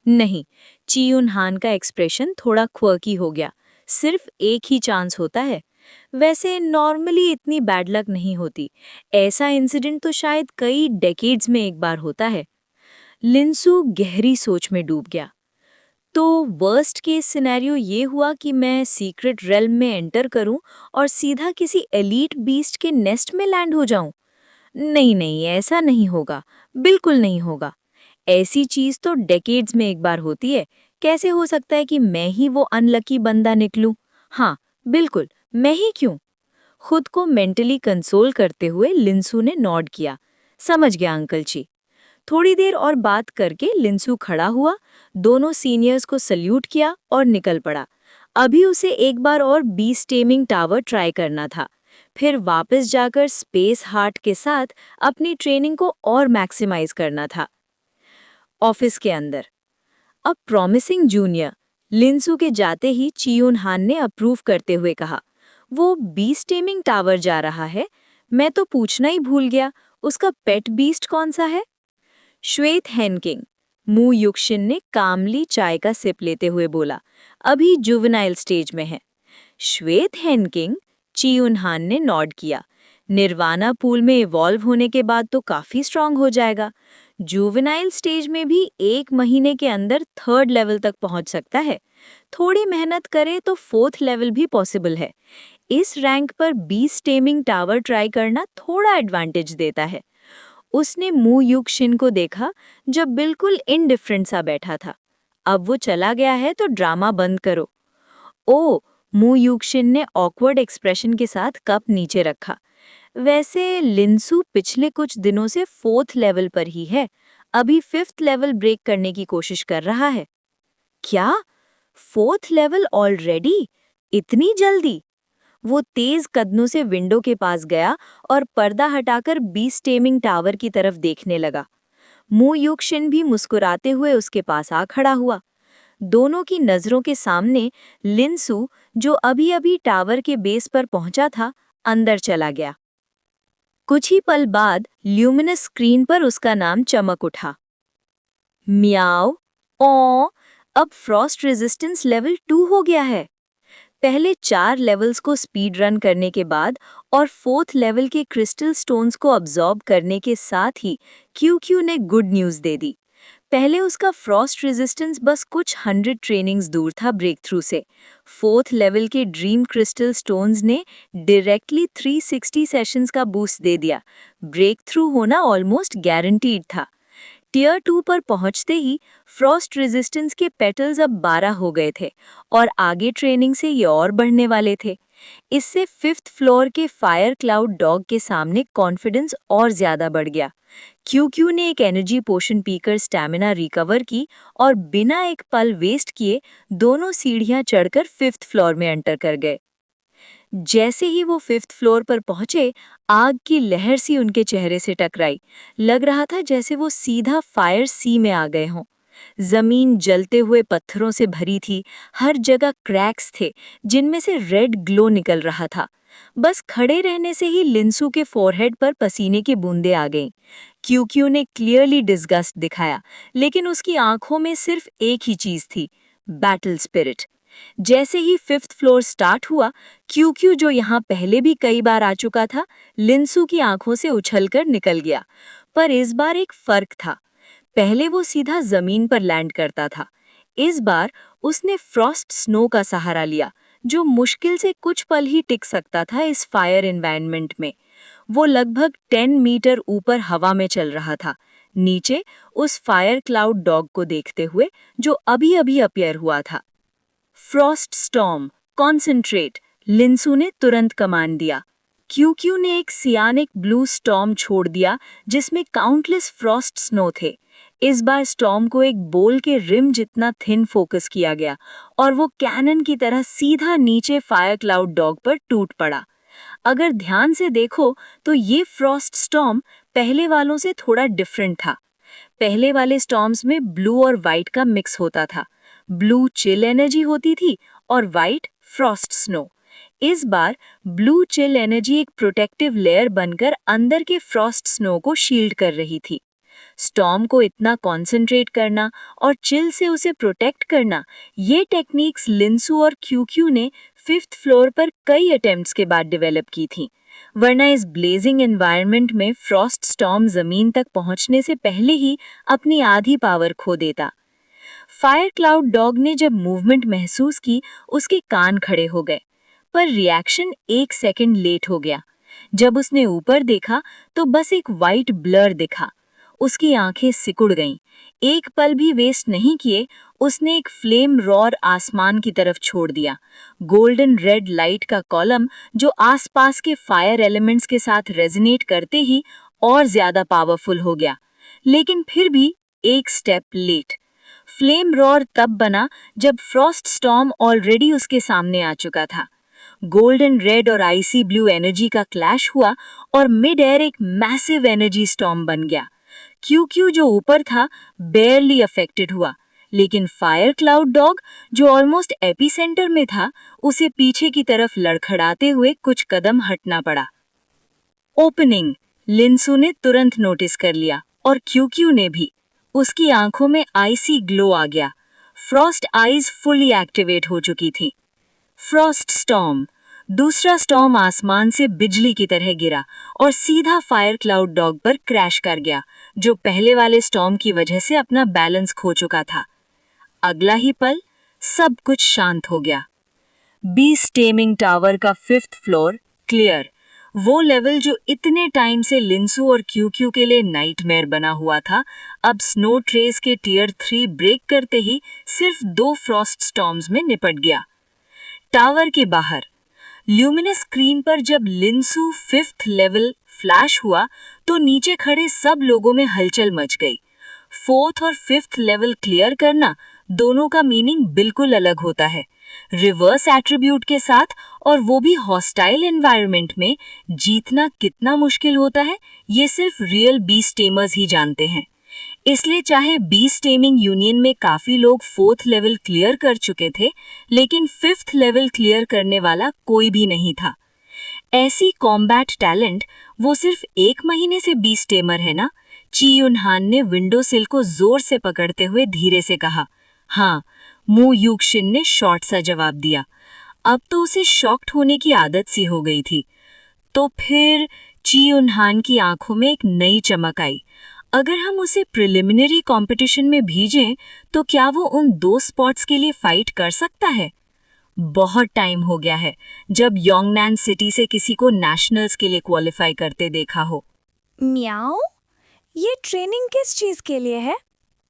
नहीं, ची उन्हान का एक्सप्रेशन थोड़ा क्वर्की हो गया। सिर्फ एक ही चांस होता है। वैसे नॉर्मली इतनी बैड लक नहीं होती। ऐसा इंसिडेंट तो शायद कई डेकेड्स में एक बार होता है। लिंसू गहरी सोच में डूब गया। तो वर्स्ट केस सिनेरियो ये हुआ कि मैं सीक्रेट रेल्म में एंटर करूं और सीधा किसी एलीट बीस्ट के नेस्ट में लैंड हो जाऊं। नहीं नहीं, ऐसा नहीं होगा, बिल्कुल नहीं होगा। ऐसी चीज तो डेकेड्स में एक बार होती है। कैसे हो सकता है कि मैं ही वो अनलकी बंदा निकलूं? हाँ, बिल्कुल, मैं ही क्यों? खुद को मेंटली कंसोल करते हुए लिंसू ने नॉड किया। समझ गया अंकल जी। थोड़ी देर और बात करके लिंसू खड़ा हुआ, दोनों सीनियर्स को सल्यूट किया और निकल पड़ा। अभी उसे एक बार और बीस्ट टेमिंग टावर ट्राई करना था, फिर वापस जाकर स्पेस हार्ट के साथ अपनी ट्रेनिंग को और मैक्सिमाइज करना था। ऑफिस के अंदर अब प्रॉमिसिंग जूनियर, लिंसू के जाते ही चियून हान ने अप्रूव करते हुए कहा, वो बीस्ट टेमिंग टावर जा रहा है। मैं तो पूछना ही भूल गया, उसका पेट बीस्ट कौन सा है? श्वेत हेनकिंग, मू युक्शिन ने कामली चाय का सिप लेते हुए बोला, अभी जुवेनाइल स्टेज में है। श्वेत हेनकिंग, चियून हान ने नॉड किया। निर्वाणा पूल में इवॉल्व होने के बाद तो काफी स्ट्रांग हो जाएगा। जुवेनाइल स्टेज में भी 1 महीने के अंदर 3rd लेवल तक पहुंच सकता है। थोड़ी मेहनत करे तो 4th लेवल भी पॉसिबल है। इस रैंक पर बीस्ट टेमिंग टावर ट्राई करना थोड़ा एडवांटेज देता है। उसने मू युक्शिन को देखा, जब बिल्कुल इनडिफरेंट सा बैठा था। अब वो चला गया है तो ड्रामा बंद करो। ओ, मू युक्शिन ने ऑकवर्ड एक्सप्रेशन के साथ कप नीचे रखा। वैसे लिंसू पिछले कुछ दिनों से 4th लेवल पर ही है, अभी 5th लेवल ब्रेक करने की कोशिश कर रहा है। क्या? 4th level already? इतनी जल्दी? वो तेज कदमों से विंडो के पास गया और पर्दा हटाकर बीस्ट टेमिंग टावर की तरफ देखने लगा। मू युक्शिन भी मुस्कुराते हुए उसके पास आ खड़ा हुआ। दोनों की नजरों के सामने लिंसू, जो अभी-अभी टावर के बेस पर पहुंचा था, अंदर चला गया। कुछ ही पल बाद ल्यूमिनस स्क्रीन पर उसका नाम चमक उठा। म्याओ, ओ, अब फ्रॉस्ट रेजिस्टेंस लेवल 2 हो गया है। पहले 4 लेवल्स को स्पीड रन करने के बाद और 4th लेवल के क्रिस्टल स्टोन्स को अब्सॉर्ब करने के साथ ही क्यू ने गुड न्यूज़ दे दी। पहले उसका फ्रॉस्ट रेजिस्टेंस बस कुछ 100 ट्रेनिंग्स दूर था ब्रेक थ्रू से। 4th लेवल के ड्रीम क्रिस्टल स्टोन्स ने डायरेक्टली 360 सेशंस का बूस्ट दे दिया। ब्रेक थ्रू होना ऑलमोस्ट गारंटीड था। टियर 2 पर पहुंचते ही फ्रॉस्ट रेजिस्टेंस के पेटल्स अब 12 हो गए थे और आगे ट्रेनिंग से ये और बढ़ने वाले थे। इससे 5th फ्लोर के फायर क्लाउड डॉग के सामने कॉन्फिडेंस और ज्यादा बढ़ गया। क्यू ने एक एनर्जी पोशन पीकर स्टैमिना रिकवर की और बिना एक पल वेस्ट किए दोनों सीढ़ियां चढ़कर 5th फ्लोर में एंटर कर गए। जैसे ही वो 5th फ्लोर पर पहुंचे, आग की लहर सी उनके चेहरे से टकराई। लग रहा था जैसे वो सीधा फायर सी में आ गए हों। जमीन जलते हुए पत्थरों से भरी थी, हर जगह क्रैक्स थे जिनमें से रेड ग्लो निकल रहा था। बस खड़े रहने से ही लिंसू के फोरहेड पर पसीने की बूंदें आ गईं। क्यू ने क्लियरली डिस्गस्ट दिखाया, लेकिन उसकी आंखों में सिर्फ एक ही चीज थी, बैटल स्पिरिट। जैसे ही 5th फ्लोर स्टार्ट हुआ, क्यू जो यहाँ पहले भी कई बार आ चुका था, लिंसू की आंखों से उछलकर निकल गया। पर इस बार एक फर्क था। पहले वो सीधा जमीन पर लैंड करता था। इस बार उसने फ्रॉस्ट स्नो का सहारा लिया, जो मुश्किल से कुछ पल ही टिक सकता था इस फायर एनवायरनमेंट में। वो लगभग 10 मीटर ऊपर हवा में चल रहा था, नीचे उस फायर क्लाउड डॉग को देखते हुए जो अभी-अभी अपीयर हुआ था। फ्रॉस्ट स्टॉर्म, कॉन्सेंट्रेट, लिंसू ने तुरंत कमांड दिया। क्यू ने एक सियानिक ब्लू स्टॉर्म छोड़ दिया जिसमें काउंटलेस फ्रॉस्ट स्नो थे। इस बार स्टॉर्म को एक बॉल के रिम जितना थिन फोकस किया गया और वो कैनन की तरह सीधा नीचे फायर क्लाउड डॉग पर टूट पड़ा। अगर ध्यान से देखो तो ये फ्रॉस्ट स्टॉर्म पहले वालों से थोड़ा डिफरेंट था। पहले वाले स्टॉर्म्स में ब्लू और वाइट का मिक्स होता था। ब्लू चिल एनर्जी होती थी और वाइट फ्रॉस्ट स्नो। इस बार ब्लू चिल एनर्जी एक प्रोटेक्टिव लेयर बनकर अंदर के फ्रॉस्ट स्नो को शील्ड कर रही थी। स्टॉर्म को इतना कंसंट्रेट करना और चिल से उसे प्रोटेक्ट करना, ये टेक्निक्स लिंसू और क्यूक्यू ने 5th फ्लोर पर कई अटेम्प्ट्स के बाद डेवलप की थीं। वरना इस ब्लेजिंग एनवायरनमेंट में फ्रॉस्ट स्टॉर्म जमीन तक पहुंचने से पहले ही अपनी आधी पावर खो देता। फायर क्लाउड डॉग ने जब मूवमेंट महसूस की, उसके कान खड़े हो गए, पर रिएक्शन 1 सेकंड लेट हो गया। जब उसने ऊपर देखा तो बस एक वाइट ब्लर दिखा। उसकी आंखें सिकुड़ गईं। एक पल भी वेस्ट नहीं किए, उसने एक फ्लेम रॉर आसमान की तरफ छोड़ दिया। गोल्डन रेड लाइट का कॉलम जो आसपास के फायर एलिमेंट्स के साथ रेजोनेट करते ही और ज्यादा पावरफुल हो गया, लेकिन फिर भी एक स्टेप लेट। फ्लेम रॉर तब बना जब फ्रॉस्ट स्टॉर्म ऑलरेडी उसके सामने आ चुका था। गोल्डन रेड और आइसी ब्लू एनर्जी का क्लैश हुआ और मिड एयर एक मैसिव एनर्जी स्टॉर्म बन गया। क्यूक्यू जो ऊपर था बेयरली अफेक्टेड हुआ, लेकिन फायर क्लाउड डॉग जो ऑलमोस्ट एपिसेंटर में था, उसे पीछे की तरफ लड़खड़ाते हुए कुछ कदम हटना पड़ा। ओपनिंग लिंसू ने तुरंत नोटिस कर लिया और क्यूक्यू ने भी। उसकी आंखों में आइसी ग्लो आ गया। फ्रॉस्ट आइज फुली एक्टिवेट हो चुकी थी। फ्रॉस्ट स्टॉर्म, दूसरा स्टॉर्म आसमान से बिजली की तरह गिरा और सीधा फायर क्लाउड डॉग पर क्रैश कर गया, जो पहले वाले स्टॉर्म की वजह से अपना बैलेंस खो चुका था। अगला ही पल सब कुछ शांत हो गया। बीस्ट टेमिंग टावर का 5th फ्लोर क्लियर। वो लेवल जो इतने टाइम से लिंसू और क्यूक्यू के लिए नाइटमेयर बना हुआ था, अब स्नो ट्रेस के टियर 3 ब्रेक करते ही सिर्फ 2 फ्रॉस्ट स्टॉर्म्स में निपट गया। टावर के बाहर ल्यूमिनस स्क्रीन पर जब लिंसू 5th लेवल फ्लैश हुआ तो नीचे खड़े सब लोगों में हलचल मच गई। 4th और 5th लेवल क्लियर करना, दोनों का मीनिंग बिल्कुल अलग होता है। रिवर्स एट्रीब्यूट के साथ, और वो भी हॉस्टाइल एनवायरनमेंट में, जीतना कितना मुश्किल होता है ये सिर्फ रियल बीस्ट टेमर्स ही जानते हैं। इसलिए चाहे बीस्ट टेमिंग यूनियन में काफी लोग 4th लेवल क्लियर कर चुके थे, लेकिन 5th लेवल क्लियर करने वाला कोई भी नहीं था। ऐसी कॉम्बैट टैलेंट वो सिर्फ 1 महीने से बीस्ट टेमर है ना? ची युन हान ने विंडो सिल को जोर से पकड़ते हुए धीरे से कहा। हाँ, मू यूक्शिन ने शॉर्ट सा जवाब दिया। अब तो उसे शॉक्ड होने की आदत सी हो गई थी। तो फिर ची युन हान की आंखों में एक नई चमक आई। अगर हम उसे प्रिलिमिनरी कंपटीशन में भेजें तो क्या वो उन 2 स्पॉट्स के लिए फाइट कर सकता है? बहुत टाइम हो गया है जब योंगनान सिटी से किसी को नेशनल्स के लिए क्वालिफाई करते देखा हो। म्याओ, ये ट्रेनिंग किस चीज के लिए है?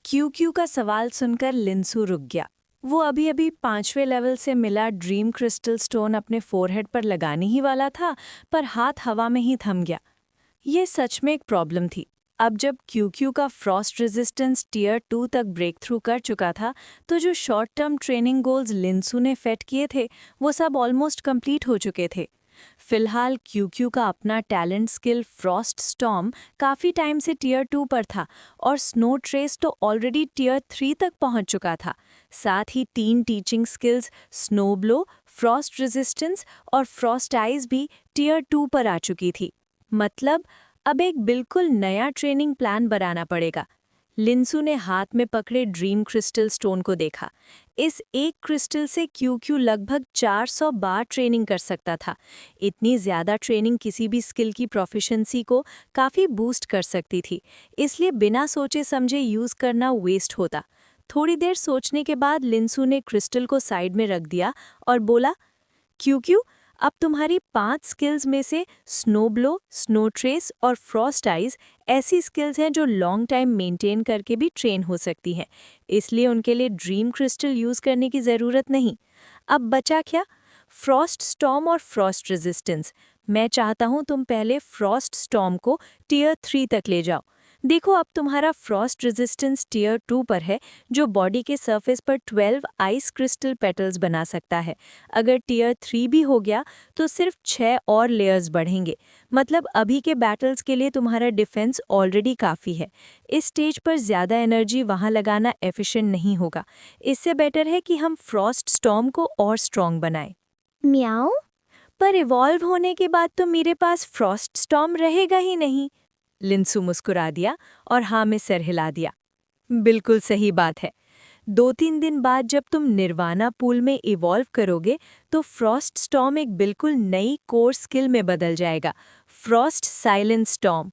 क्यू का सवाल सुनकर लिंसू रुक गया। वो अभी अभी 5वें लेवल से मिला ड्रीम क्रिस्टल स्टोन अपने फोरहेड पर लगाने ही वाला था, पर हाथ हवा में ही थम गया। ये सच में एक प्रॉब्लम थी। अब जब क्यू का फ्रॉस्ट रेजिस्टेंस टियर 2 तक ब्रेक थ्रू कर चुका था, तो जो शॉर्ट टर्म ट्रेनिंग गोल्स लिंसू ने सेट किए थे, वो सब ऑलमोस्ट कंप्लीट हो चुके थे। फिलहाल क्यू का अपना टैलेंट स्किल फ्रॉस्ट स्टॉर्म काफ़ी टाइम से टियर 2 पर था और स्नो ट्रेस तो ऑलरेडी टियर 3 तक पहुंच चुका था। साथ ही 3 teaching skills snow blow, Frost resistance और फ्रॉस्ट आइज भी टियर 2 पर आ चुकी थी। मतलब अब एक बिल्कुल नया ट्रेनिंग प्लान बनाना पड़ेगा। लिंसू ने हाथ में पकड़े ड्रीम क्रिस्टल स्टोन को देखा। इस एक क्रिस्टल से क्यू लगभग 400 बार ट्रेनिंग कर सकता था। इतनी ज़्यादा ट्रेनिंग किसी भी स्किल की प्रोफिशिएंसी को काफ़ी बूस्ट कर सकती थी, इसलिए बिना सोचे समझे यूज़ करना वेस्ट होता। थोड़ी देर सोचने के बाद लिंसू ने क्रिस्टल को साइड में रख दिया और बोला, क्यू अब तुम्हारी 5 स्किल्स में से स्नो ब्लो, स्नो ट्रेस और फ्रॉस्ट आइज ऐसी स्किल्स हैं जो लॉन्ग टाइम मेंटेन करके भी ट्रेन हो सकती हैं, इसलिए उनके लिए ड्रीम क्रिस्टल यूज़ करने की ज़रूरत नहीं। अब बचा क्या? फ्रॉस्ट स्टॉर्म और फ्रॉस्ट रेजिस्टेंस। मैं चाहता हूँ तुम पहले फ्रॉस्ट स्टॉर्म को टियर 3 तक ले जाओ। देखो, अब तुम्हारा फ्रॉस्ट रेजिस्टेंस टियर 2 पर है, जो बॉडी के सरफेस पर 12 आइस क्रिस्टल पेटल्स बना सकता है। अगर टियर 3 भी हो गया तो सिर्फ 6 और लेयर्स बढ़ेंगे। मतलब अभी के बैटल्स के लिए तुम्हारा डिफेंस ऑलरेडी काफ़ी है। इस स्टेज पर ज़्यादा एनर्जी वहाँ लगाना एफिशिएंट नहीं होगा। इससे बेटर है कि हम फ्रॉस्ट स्टॉर्म को और स्ट्रॉन्ग बनाएं। म्याऊ। पर इवॉल्व होने के बाद तो मेरे पास फ्रॉस्ट स्टॉर्म रहेगा ही नहीं। लिंसू मुस्कुरा दिया और हाँ में सिर हिला दिया। बिल्कुल सही बात है। 2-3 दिन बाद जब तुम निर्वाणा पूल में इवॉल्व करोगे तो फ्रॉस्ट स्टॉर्म एक बिल्कुल नई कोर स्किल में बदल जाएगा, फ्रॉस्ट साइलेंट स्टॉर्म।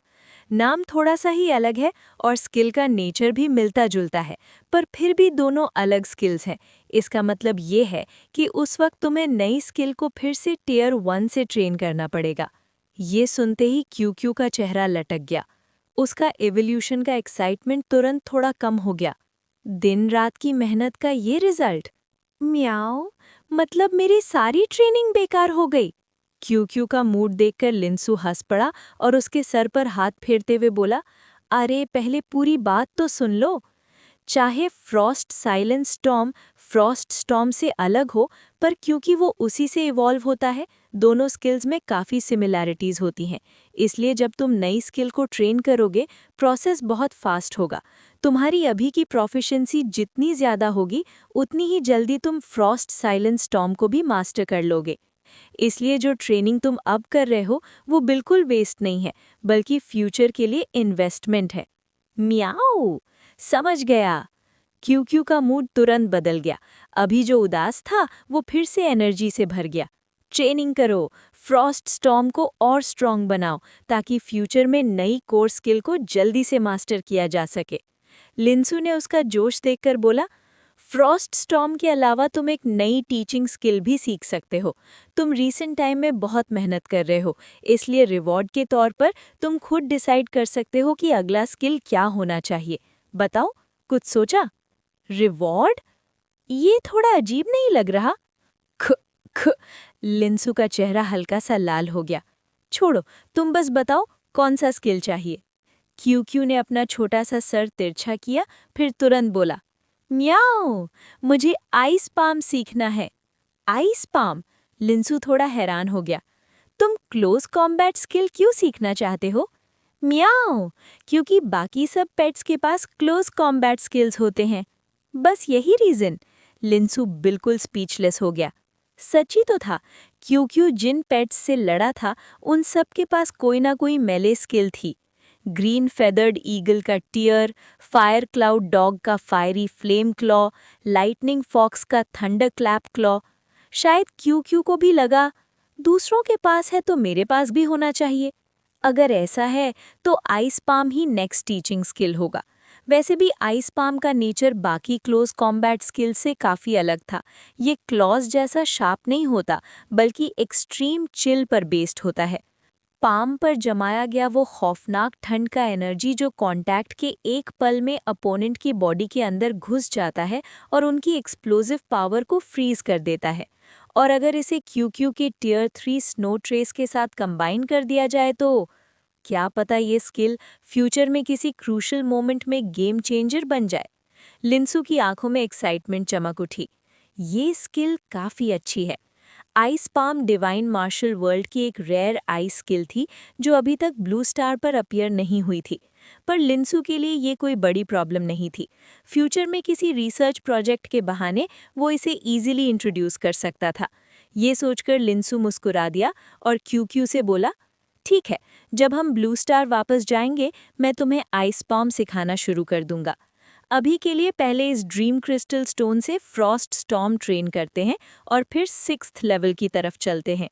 नाम थोड़ा सा ही अलग है और स्किल का नेचर भी मिलता जुलता है, पर फिर भी दोनों अलग स्किल्स हैं। इसका मतलब ये है कि उस वक्त तुम्हें नई स्किल को फिर से टियर 1 से ट्रेन करना पड़ेगा। ये सुनते ही क्यू का चेहरा लटक गया। उसका एवोल्यूशन का एक्साइटमेंट तुरंत थोड़ा कम हो गया। दिन रात की मेहनत का ये रिजल्ट? म्याऊ, मतलब मेरी सारी ट्रेनिंग बेकार हो गई। क्यू का मूड देखकर लिंसू हंस पड़ा और उसके सर पर हाथ फेरते हुए बोला, अरे पहले पूरी बात तो सुन लो। चाहे Frost silent storm Frost storm से अलग हो, पर क्योंकि वो उसी से इवॉल्व होता है, दोनों स्किल्स में काफ़ी सिमिलैरिटीज़ होती हैं। इसलिए जब तुम नई स्किल को ट्रेन करोगे, प्रोसेस बहुत फास्ट होगा। तुम्हारी अभी की प्रोफिशिएंसी जितनी ज़्यादा होगी, उतनी ही जल्दी तुम फ्रॉस्ट साइलेंट स्टॉर्म को भी मास्टर कर लोगे। इसलिए जो ट्रेनिंग तुम अब कर रहे हो, वो बिल्कुल वेस्ट नहीं है, बल्कि फ्यूचर के लिए इन्वेस्टमेंट है। म्याऊ, समझ गया। क्यू का मूड तुरंत बदल गया। अभी जो उदास था वो फिर से एनर्जी से भर गया। ट्रेनिंग करो, फ्रॉस्ट स्टॉर्म को और स्ट्रॉन्ग बनाओ, ताकि फ्यूचर में नई कोर स्किल को जल्दी से मास्टर किया जा सके। लिंसू ने उसका जोश देखकर बोला, फ्रॉस्ट स्टॉर्म के अलावा तुम एक नई टीचिंग स्किल भी सीख सकते हो। तुम रीसेंट टाइम में बहुत मेहनत कर रहे हो, इसलिए रिवॉर्ड के तौर पर तुम खुद डिसाइड कर सकते हो कि अगला स्किल क्या होना चाहिए। बताओ, कुछ सोचा? रिवॉर्ड? ये थोड़ा अजीब नहीं लग रहा? ख ख लिंसू का चेहरा हल्का सा लाल हो गया। छोड़ो, तुम बस बताओ कौन सा स्किल चाहिए। क्यू ने अपना छोटा सा सर तिरछा किया, फिर तुरंत बोला, म्याऊ, मुझे आइस पाम सीखना है। Ice palm? लिंसू थोड़ा हैरान हो गया। तुम क्लोज कॉम्बैट स्किल क्यों सीखना चाहते हो? म्याऊ, क्योंकि बाकी सब पेट्स के पास क्लोज कॉम्बैट स्किल्स होते हैं। बस यही रीजन? लिंसू बिल्कुल स्पीचलेस हो गया। सच्ची तो था, क्यू जिन पेट्स से लड़ा था, उन सब के पास कोई ना कोई मेले स्किल थी। ग्रीन फेदर्ड ईगल का टियर, फायर क्लाउड डॉग का fiery flame claw, lightning fox का थंडर क्लैप क्लॉ। शायद क्यू को भी लगा, दूसरों के पास है तो मेरे पास भी होना चाहिए। अगर ऐसा है तो आइस पाम ही नेक्स्ट टीचिंग स्किल होगा। वैसे भी आइस पाम का नेचर बाकी क्लोज कॉम्बैट स्किल से काफ़ी अलग था। ये क्लॉज जैसा शार्प नहीं होता, बल्कि एक्सट्रीम चिल पर बेस्ड होता है। पाम पर जमाया गया वो खौफनाक ठंड का एनर्जी जो कांटेक्ट के एक पल में अपोनेंट की बॉडी के अंदर घुस जाता है और उनकी एक्सप्लोसिव पावर को फ्रीज कर देता है। और अगर इसे क्यू के टियर 3 स्नो ट्रेस के साथ कंबाइन कर दिया जाए तो क्या पता ये स्किल फ्यूचर में किसी क्रूशल मोमेंट में गेम चेंजर बन जाए। लिंसू की आंखों में एक्साइटमेंट चमक उठी। ये स्किल काफ़ी अच्छी है। Ice palm divine martial world की एक रेयर आइस स्किल थी जो अभी तक ब्लू स्टार पर अपीयर नहीं हुई थी। पर लिंसू के लिए ये कोई बड़ी प्रॉब्लम नहीं थी। फ्यूचर में किसी रिसर्च प्रोजेक्ट के बहाने वो इसे इजीली इंट्रोड्यूस कर सकता था। ये सोचकर लिंसू मुस्कुरा दिया और क्यू से बोला, ठीक है, जब हम ब्लू स्टार वापस जाएंगे मैं तुम्हें आइस पाम सिखाना शुरू कर दूंगा। अभी के लिए पहले इस ड्रीम क्रिस्टल स्टोन से फ्रॉस्ट स्टॉर्म ट्रेन करते हैं और फिर 6th लेवल की तरफ चलते हैं।